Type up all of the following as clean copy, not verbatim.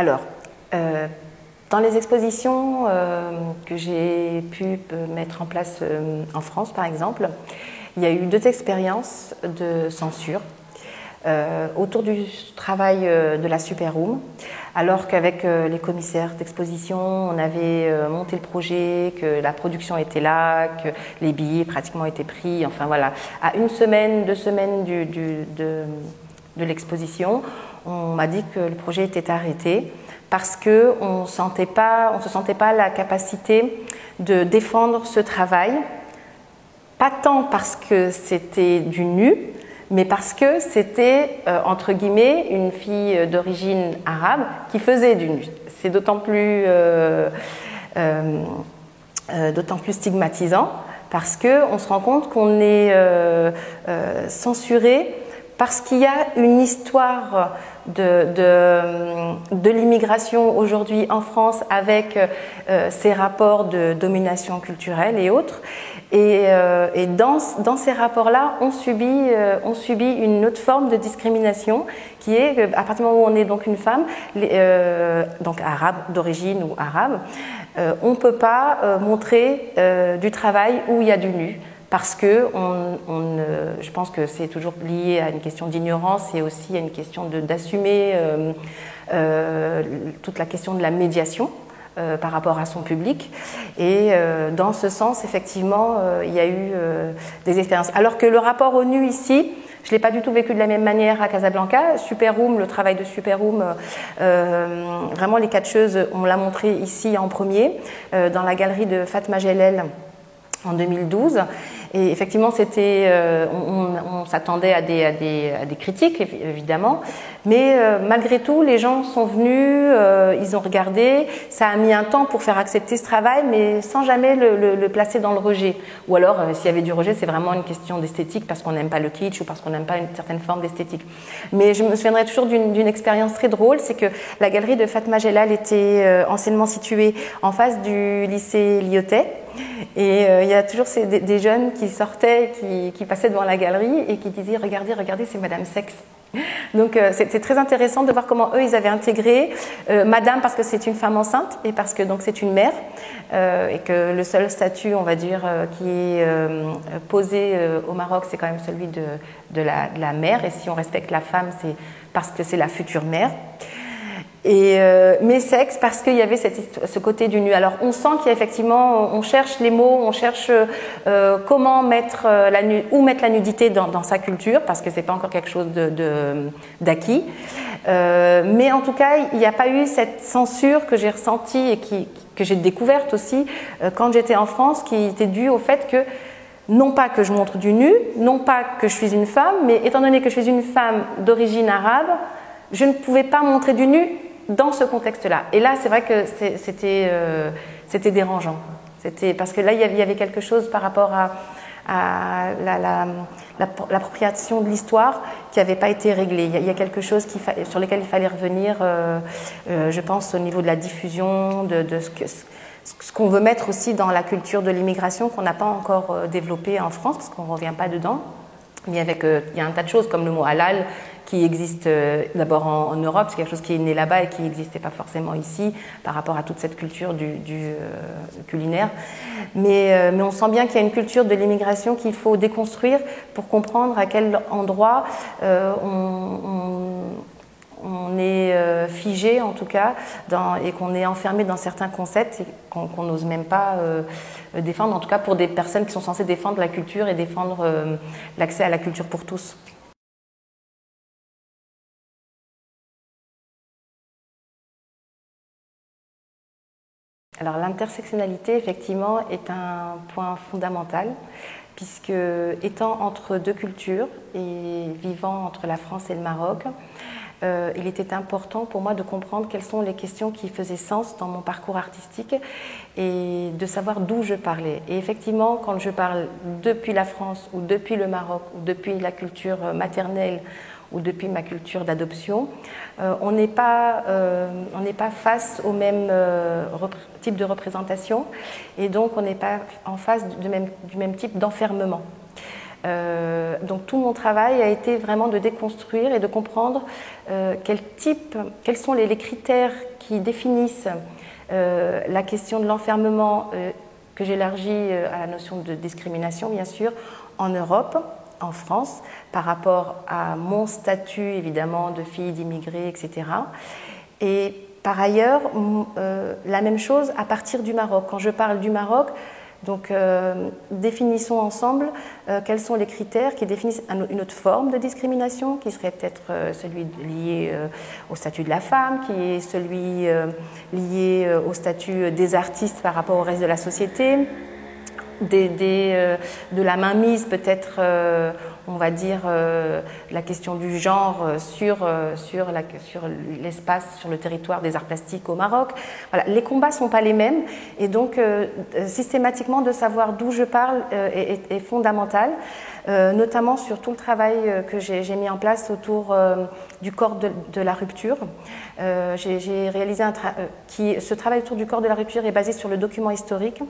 Alors, dans les expositions que j'ai pu mettre en place en France, par exemple, il y a eu 2 expériences de censure autour du travail de la Superroom, alors qu'avec les commissaires d'exposition, on avait monté le projet, que la production était là, que les billets pratiquement étaient pris, enfin voilà. À 1 semaine, 2 semaines de l'exposition, on m'a dit que le projet était arrêté parce qu'on ne se sentait pas la capacité de défendre ce travail, pas tant parce que c'était du nu, mais parce que c'était, entre guillemets, une fille d'origine arabe qui faisait du nu. C'est d'autant plus stigmatisant parce qu'on se rend compte qu'on est censuré parce qu'il y a une histoire de l'immigration aujourd'hui en France avec ces rapports de domination culturelle et autres. Et dans ces rapports-là, on subit une autre forme de discrimination qui est qu'à partir du moment où on est donc une femme, donc arabe d'origine ou arabe, on ne peut pas montrer du travail où il y a du nu. Parce que je pense que c'est toujours lié à une question d'ignorance et aussi à une question d'assumer toute la question de la médiation par rapport à son public. Et dans ce sens, effectivement, il y a eu des expériences. Alors que le rapport au nu ici, je ne l'ai pas du tout vécu de la même manière à Casablanca. Superroom, le travail de Superroom, vraiment les catcheuses, on l'a montré ici en premier, dans la galerie de Fatma Gelel en 2012. Et effectivement, on s'attendait à des critiques, évidemment, mais malgré tout, les gens sont venus, ils ont regardé, ça a mis un temps pour faire accepter ce travail, mais sans jamais le placer dans le rejet. Ou alors, s'il y avait du rejet, c'est vraiment une question d'esthétique, parce qu'on n'aime pas le kitsch ou parce qu'on n'aime pas une certaine forme d'esthétique. Mais je me souviendrai toujours d'une expérience très drôle, c'est que la galerie de Fatma Gelal était anciennement située en face du lycée Lyotet. Et il y a toujours des jeunes qui sortaient, qui passaient devant la galerie et qui disaient « Regardez, regardez, c'est Madame Sexe ». Donc c'est très intéressant de voir comment eux, ils avaient intégré Madame parce que c'est une femme enceinte et parce que donc c'est une mère et que le seul statut, on va dire, qui est posé au Maroc, c'est quand même celui de la mère. Et si on respecte la femme, c'est parce que c'est la future mère. Mais sexe parce qu'il y avait ce côté du nu. Alors on sent qu'il y a effectivement, on cherche les mots, on cherche comment mettre où mettre la nudité dans sa culture parce que c'est pas encore quelque chose d'acquis. Mais en tout cas, il n'y a pas eu cette censure que j'ai ressentie et que j'ai découverte aussi quand j'étais en France, qui était due au fait que non pas que je montre du nu, non pas que je suis une femme, mais étant donné que je suis une femme d'origine arabe, je ne pouvais pas montrer du nu dans ce contexte-là. Et là, c'est vrai que c'était dérangeant. Parce que là, il y avait quelque chose par rapport à l'appropriation de l'histoire qui n'avait pas été réglée. Il y a quelque chose sur lequel il fallait revenir, je pense, au niveau de la diffusion, de ce qu'on veut mettre aussi dans la culture de l'immigration qu'on n'a pas encore développée en France, parce qu'on ne revient pas dedans. Mais il y a un tas de choses comme le mot halal qui existe d'abord en Europe, c'est quelque chose qui est né là-bas et qui n'existait pas forcément ici par rapport à toute cette culture du culinaire. Mais on sent bien qu'il y a une culture de l'immigration qu'il faut déconstruire pour comprendre à quel endroit on est figé en tout cas et qu'on est enfermé dans certains concepts et qu'on n'ose même pas défendre, en tout cas pour des personnes qui sont censées défendre la culture et défendre l'accès à la culture pour tous. Alors l'intersectionnalité effectivement est un point fondamental puisque étant entre 2 cultures et vivant entre la France et le Maroc, il était important pour moi de comprendre quelles sont les questions qui faisaient sens dans mon parcours artistique et de savoir d'où je parlais. Et effectivement, quand je parle depuis la France ou depuis le Maroc ou depuis la culture maternelle ou depuis ma culture d'adoption, on n'est pas face au même type de représentation et donc on n'est pas en face du même type d'enfermement. Donc tout mon travail a été vraiment de déconstruire et de comprendre quels sont les critères qui définissent la question de l'enfermement, que j'élargis à la notion de discrimination, bien sûr, en Europe, en France, par rapport à mon statut, évidemment, de fille d'immigrés, etc. Et par ailleurs, la même chose à partir du Maroc. Quand je parle du Maroc, donc définissons ensemble quels sont les critères qui définissent une autre forme de discrimination, qui serait peut-être celui lié au statut de la femme, qui est celui lié au statut des artistes par rapport au reste de la société, de la mainmise peut-être, on va dire, la question du genre sur l'espace, sur le territoire des arts plastiques au Maroc. Voilà, les combats ne sont pas les mêmes et donc systématiquement de savoir d'où je parle est fondamental, notamment sur tout le travail que j'ai mis en place autour du corps de la rupture. J'ai réalisé ce travail autour du corps de la rupture est basé sur le document historique.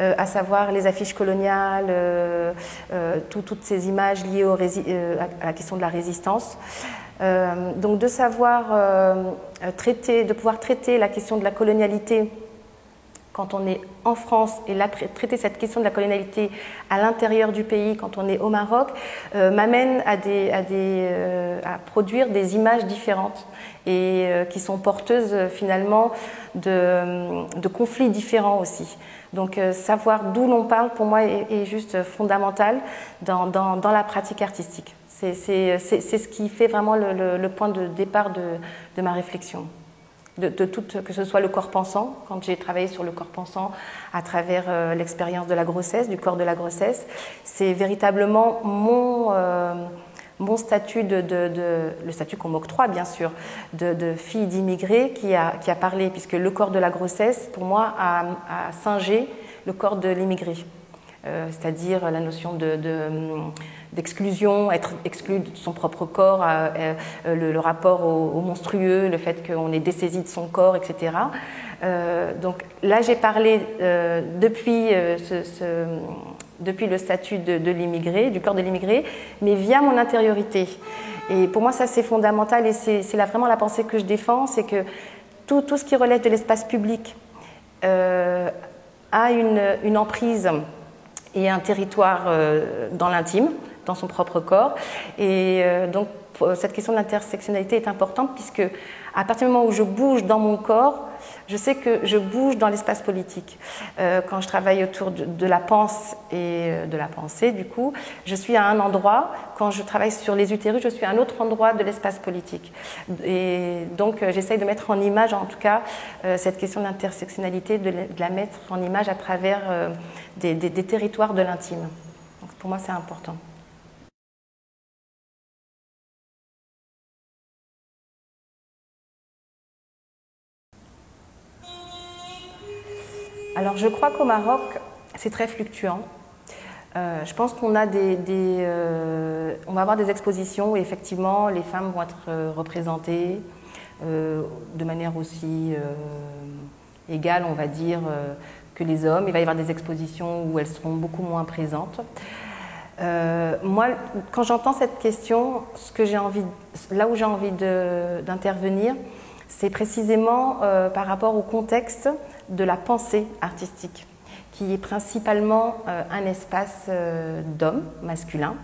À savoir les affiches coloniales, toutes ces images liées à la question de la résistance. Donc de savoir de pouvoir traiter la question de la colonialité quand on est en France et traiter cette question de la colonialité à l'intérieur du pays quand on est au Maroc m'amène à produire des images différentes et qui sont porteuses finalement de conflits différents aussi. Donc savoir d'où l'on parle pour moi est juste fondamental dans la pratique artistique. C'est ce qui fait vraiment le point de départ de ma réflexion. Que ce soit le corps pensant, quand j'ai travaillé sur le corps pensant à travers l'expérience de la grossesse, du corps de la grossesse, c'est véritablement mon statut, le statut qu'on m'octroie bien sûr, de fille d'immigrés qui a parlé, puisque le corps de la grossesse, pour moi, a singé le corps de l'immigré. C'est-à-dire la notion d'exclusion, être exclu de son propre corps, le rapport au monstrueux, le fait qu'on est dessaisi de son corps, etc. Donc là, j'ai parlé depuis le statut de l'immigré, du corps de l'immigré, mais via mon intériorité. Et pour moi, ça c'est fondamental et c'est vraiment la pensée que je défends, c'est que tout ce qui relève de l'espace public a une emprise et un territoire dans l'intime, dans son propre corps. Et donc cette question de l'intersectionnalité est importante puisque à partir du moment où je bouge dans mon corps, je sais que je bouge dans l'espace politique. Quand je travaille autour de la pensée et de la pensée, du coup, je suis à un endroit. Quand je travaille sur les utérus, je suis à un autre endroit de l'espace politique. Et donc, j'essaye de mettre en image, en tout cas, cette question de l'intersectionnalité, de la mettre en image à travers des territoires de l'intime. Donc, pour moi, c'est important. Alors je crois qu'au Maroc, c'est très fluctuant. Je pense qu'on a on va avoir des expositions où effectivement les femmes vont être représentées de manière aussi égale, on va dire, que les hommes. Il va y avoir des expositions où elles seront beaucoup moins présentes. Moi, quand j'entends cette question, là où j'ai envie d'intervenir, c'est précisément par rapport au contexte de la pensée artistique, qui est principalement un espace d'hommes masculins.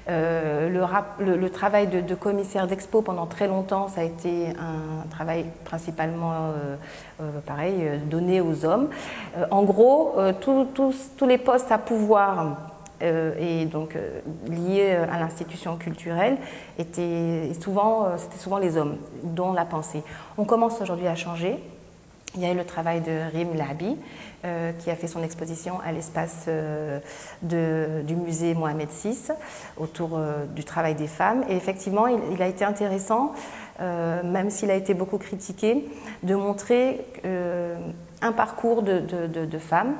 Le travail de commissaire d'expo pendant très longtemps, ça a été un travail principalement pareil, donné aux hommes. En gros, tous les postes à pouvoir et donc liés à l'institution culturelle c'était souvent les hommes, dont la pensée. On commence aujourd'hui à changer. Il y a eu le travail de Rim Lahabi qui a fait son exposition à l'espace du musée Mohamed VI autour du travail des femmes. Et effectivement, il a été intéressant, même s'il a été beaucoup critiqué, de montrer un parcours de femmes.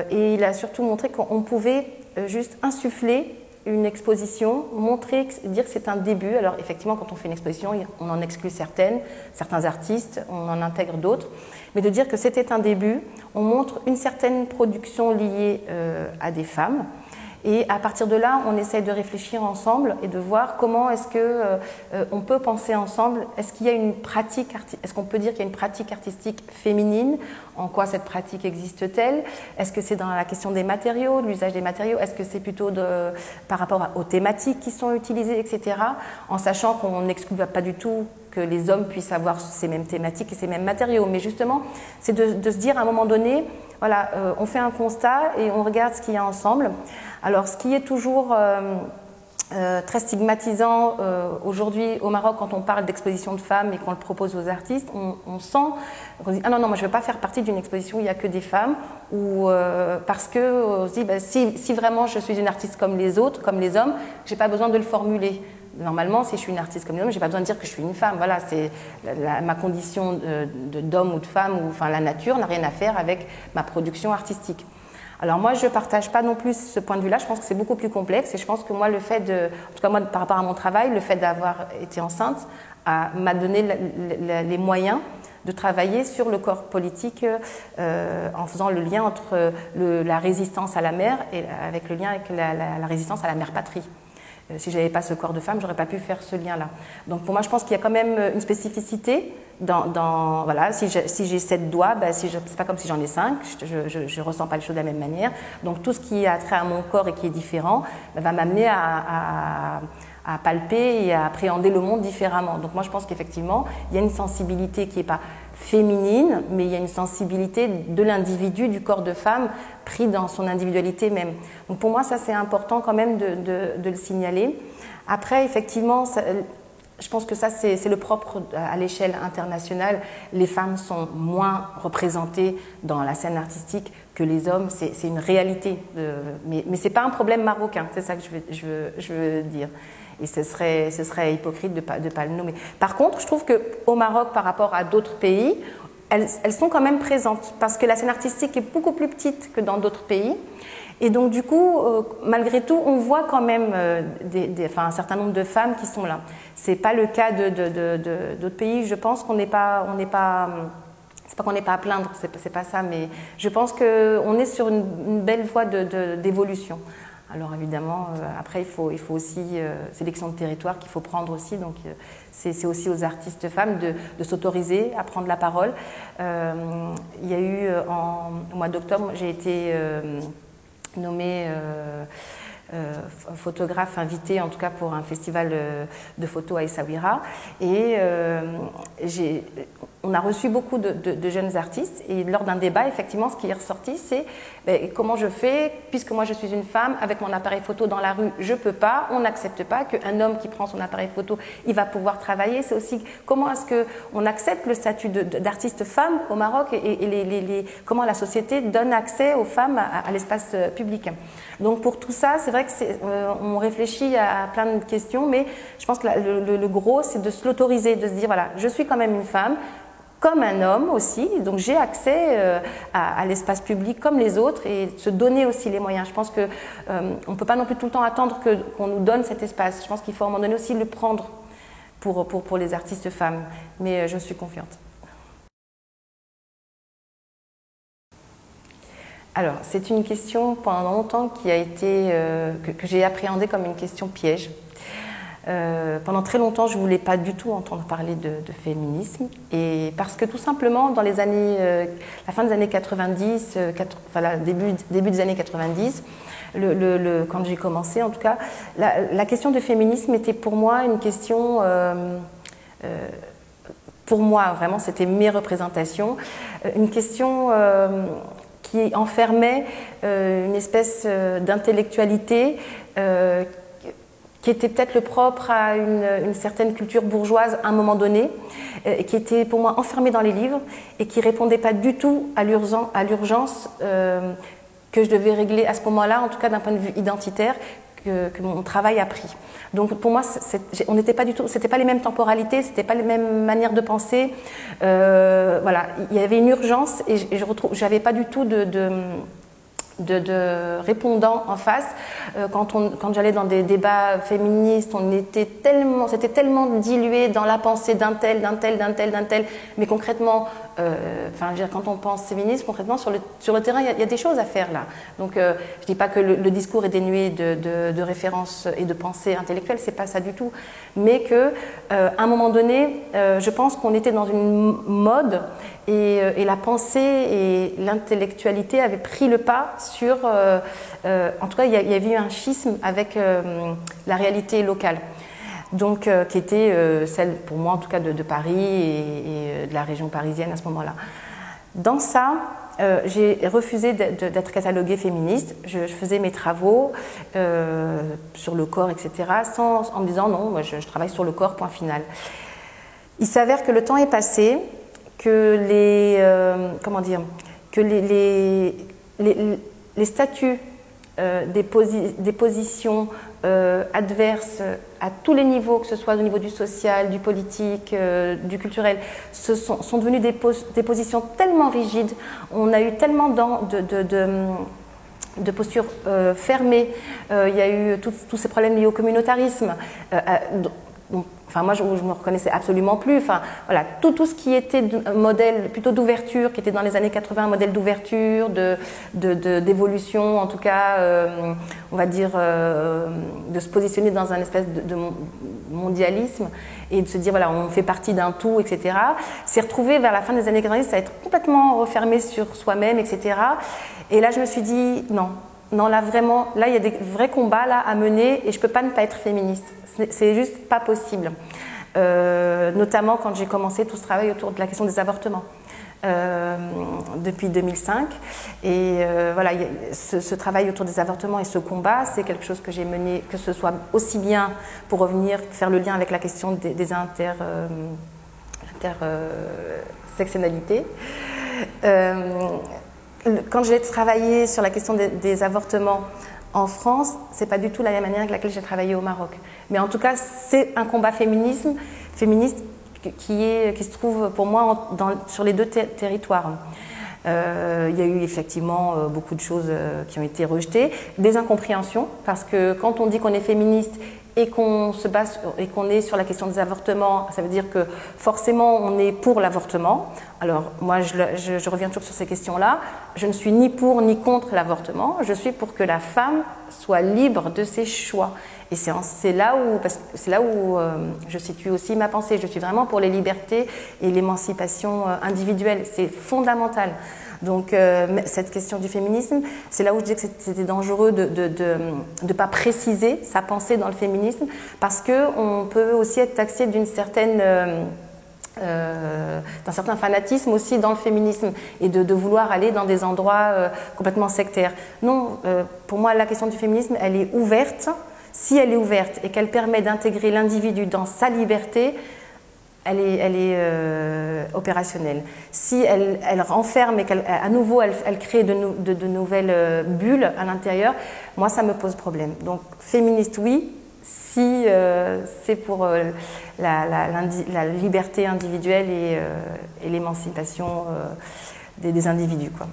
Et il a surtout montré qu'on pouvait juste insuffler une exposition, dire que c'est un début. Alors effectivement, quand on fait une exposition, on en exclut certains artistes, on en intègre d'autres, mais de dire que c'était un début, on montre une certaine production liée à des femmes Et à partir de là, on essaye de réfléchir ensemble et de voir comment est-ce que on peut penser ensemble. Est-ce qu'il y a une pratique, est-ce qu'on peut dire qu'il y a une pratique artistique féminine? En quoi cette pratique existe-t-elle? Est-ce que c'est dans la question des matériaux, de l'usage des matériaux? Est-ce que c'est plutôt par rapport aux thématiques qui sont utilisées, etc. En sachant qu'on n'exclut pas du tout que les hommes puissent avoir ces mêmes thématiques et ces mêmes matériaux. Mais justement, c'est de se dire à un moment donné, voilà, on fait un constat et on regarde ce qu'il y a ensemble. Alors, ce qui est toujours très stigmatisant aujourd'hui au Maroc, quand on parle d'exposition de femmes et qu'on le propose aux artistes, on sent qu'on dit « Ah non, non, moi je ne veux pas faire partie d'une exposition où il n'y a que des femmes » ou parce qu'on se dit bah, si vraiment je suis une artiste comme les autres, comme les hommes, je n'ai pas besoin de le formuler. Normalement, si je suis une artiste comme les hommes, je n'ai pas besoin de dire que je suis une femme. Voilà, c'est ma condition d'homme ou de femme, ou enfin la nature n'a rien à faire avec ma production artistique. Alors moi, je ne partage pas non plus ce point de vue-là, je pense que c'est beaucoup plus complexe et je pense que moi, en tout cas moi, par rapport à mon travail, le fait d'avoir été enceinte m'a donné les moyens de travailler sur le corps politique en faisant le lien entre la résistance à la mère et avec le lien avec la résistance à la mère patrie. Si je n'avais pas ce corps de femme, je n'aurais pas pu faire ce lien-là. Donc pour moi, je pense qu'il y a quand même une spécificité voilà, si j'ai 7 doigts, ben, c'est pas comme si j'en ai 5, je ressens pas les choses de la même manière. Donc tout ce qui a trait à mon corps et qui est différent ben, va m'amener à palper et à appréhender le monde différemment. Donc moi je pense qu'effectivement, il y a une sensibilité qui n'est pas féminine, mais il y a une sensibilité de l'individu, du corps de femme, pris dans son individualité même. Donc pour moi, ça c'est important quand même de le signaler. Après, effectivement, je pense que ça c'est le propre à l'échelle internationale. Les femmes sont moins représentées dans la scène artistique que les hommes, c'est une réalité. Mais ce n'est pas un problème marocain, c'est ça que je veux dire. Et ce serait hypocrite de pas le nommer. Par contre, je trouve qu'au Maroc, par rapport à d'autres pays, elles sont quand même présentes parce que la scène artistique est beaucoup plus petite que dans d'autres pays. Et donc, du coup, malgré tout, on voit quand même un certain nombre de femmes qui sont là. Ce n'est pas le cas d'autres pays. Je pense qu'on n'est pas... C'est pas qu'on n'est pas à plaindre, c'est pas ça, mais je pense qu'on est sur une belle voie d'évolution. Alors évidemment, après il faut aussi sélection de territoire qu'il faut prendre aussi, donc c'est aussi aux artistes femmes de s'autoriser à prendre la parole. Il y a eu au mois d'octobre, j'ai été nommée photographe invitée en tout cas pour un festival de photos à Essaouira et on a reçu beaucoup de jeunes artistes et lors d'un débat, effectivement, ce qui est ressorti, c'est comment je fais, puisque moi je suis une femme, avec mon appareil photo dans la rue, je ne peux pas, on n'accepte pas qu'un homme qui prend son appareil photo, il va pouvoir travailler. C'est aussi comment est-ce qu'on accepte le statut d'artiste femme au Maroc et comment la société donne accès aux femmes à l'espace public. Donc pour tout ça, c'est vrai qu'on réfléchit à plein de questions, mais je pense que le gros, c'est de se l'autoriser, de se dire, voilà, je suis quand même une femme, comme un homme aussi, donc j'ai accès à l'espace public comme les autres et se donner aussi les moyens. Je pense qu'on ne peut pas non plus tout le temps attendre qu'on nous donne cet espace. Je pense qu'il faut à un moment donné aussi le prendre pour les artistes femmes, mais je suis confiante. Alors, c'est une question pendant longtemps qui a été, que j'ai appréhendée comme une question piège. Pendant très longtemps, je ne voulais pas du tout entendre parler de féminisme, et parce que tout simplement, dans les années, la fin des années 90, début des années 90, quand j'ai commencé en tout cas, la question de féminisme était pour moi une question, pour moi vraiment c'était mes représentations, une question qui enfermait une espèce d'intellectualité qui était peut-être le propre à une certaine culture bourgeoise à un moment donné, et qui était pour moi enfermée dans les livres et qui ne répondait pas du tout à l'urgence que je devais régler à ce moment-là, en tout cas d'un point de vue identitaire, que mon travail a pris. Donc pour moi, on n'était pas du tout, c'était pas les mêmes temporalités, c'était pas les mêmes manières de penser. Voilà, il y avait une urgence et j'avais pas du tout de répondants en face. Quand j'allais dans des débats féministes, c'était tellement dilué dans la pensée d'un tel, mais concrètement, enfin, je veux dire, quand on pense féminisme, concrètement, sur le terrain, il y a des choses à faire là. Donc, je ne dis pas que le discours est dénué de références et de pensée intellectuelle, c'est pas ça du tout. Mais que, à un moment donné, je pense qu'on était dans une mode et la pensée et l'intellectualité avaient pris le pas sur... en tout cas, il y avait eu un schisme avec la réalité locale. Donc, qui était celle, pour moi en tout cas, de Paris et de la région parisienne à ce moment-là. Dans ça, j'ai refusé d'être cataloguée féministe. Je faisais mes travaux sur le corps, etc., en me disant non, moi je travaille sur le corps, point final. Il s'avère que le temps est passé, que les statuts des positions adverses à tous les niveaux, que ce soit au niveau du social, du politique, du culturel, sont devenues des positions tellement rigides. On a eu tellement de postures fermées. Il y a eu tous ces problèmes liés au communautarisme. Enfin, moi, je ne me reconnaissais absolument plus. Enfin, voilà, tout ce qui était un modèle plutôt d'ouverture, qui était dans les années 80, un modèle d'ouverture, d'évolution, en tout cas, on va dire, de se positionner dans un espèce de mondialisme et de se dire, voilà, on fait partie d'un tout, etc. C'est retrouvé vers la fin des années 90, ça a été complètement refermé sur soi-même, etc. Et là, je me suis dit, non. Non, là vraiment, là il y a des vrais combats là, à mener et je ne peux pas ne pas être féministe. C'est juste pas possible. Notamment quand j'ai commencé tout ce travail autour de la question des avortements depuis 2005. Et voilà, ce travail autour des avortements et ce combat, c'est quelque chose que j'ai mené, que ce soit aussi bien pour revenir faire le lien avec la question des intersectionnalités. Quand j'ai travaillé sur la question des avortements en France, c'est pas du tout la même manière avec laquelle j'ai travaillé au Maroc. Mais en tout cas, c'est un combat féministe qui se trouve pour moi sur les deux territoires. Il y a eu effectivement beaucoup de choses qui ont été rejetées, des incompréhensions, parce que quand on dit qu'on est féministe et qu'on se base et qu'on est sur la question des avortements, ça veut dire que forcément on est pour l'avortement. Alors moi je reviens toujours sur ces questions-là. Je ne suis ni pour ni contre l'avortement. Je suis pour que la femme soit libre de ses choix. Et c'est là où je situe aussi ma pensée. Je suis vraiment pour les libertés et l'émancipation individuelle. C'est fondamental. Donc cette question du féminisme, c'est là où je dis que c'était dangereux de ne pas préciser sa pensée dans le féminisme, parce qu'on peut aussi être taxé d'un certain fanatisme aussi dans le féminisme et de vouloir aller dans des endroits complètement sectaires. Non, pour moi la question du féminisme, elle est ouverte. Si elle est ouverte et qu'elle permet d'intégrer l'individu dans sa liberté, elle est opérationnelle. Si elle renferme et qu'à nouveau elle crée de nouvelles bulles à l'intérieur, moi ça me pose problème. Donc féministe oui, si c'est pour la liberté individuelle et l'émancipation des individus, quoi.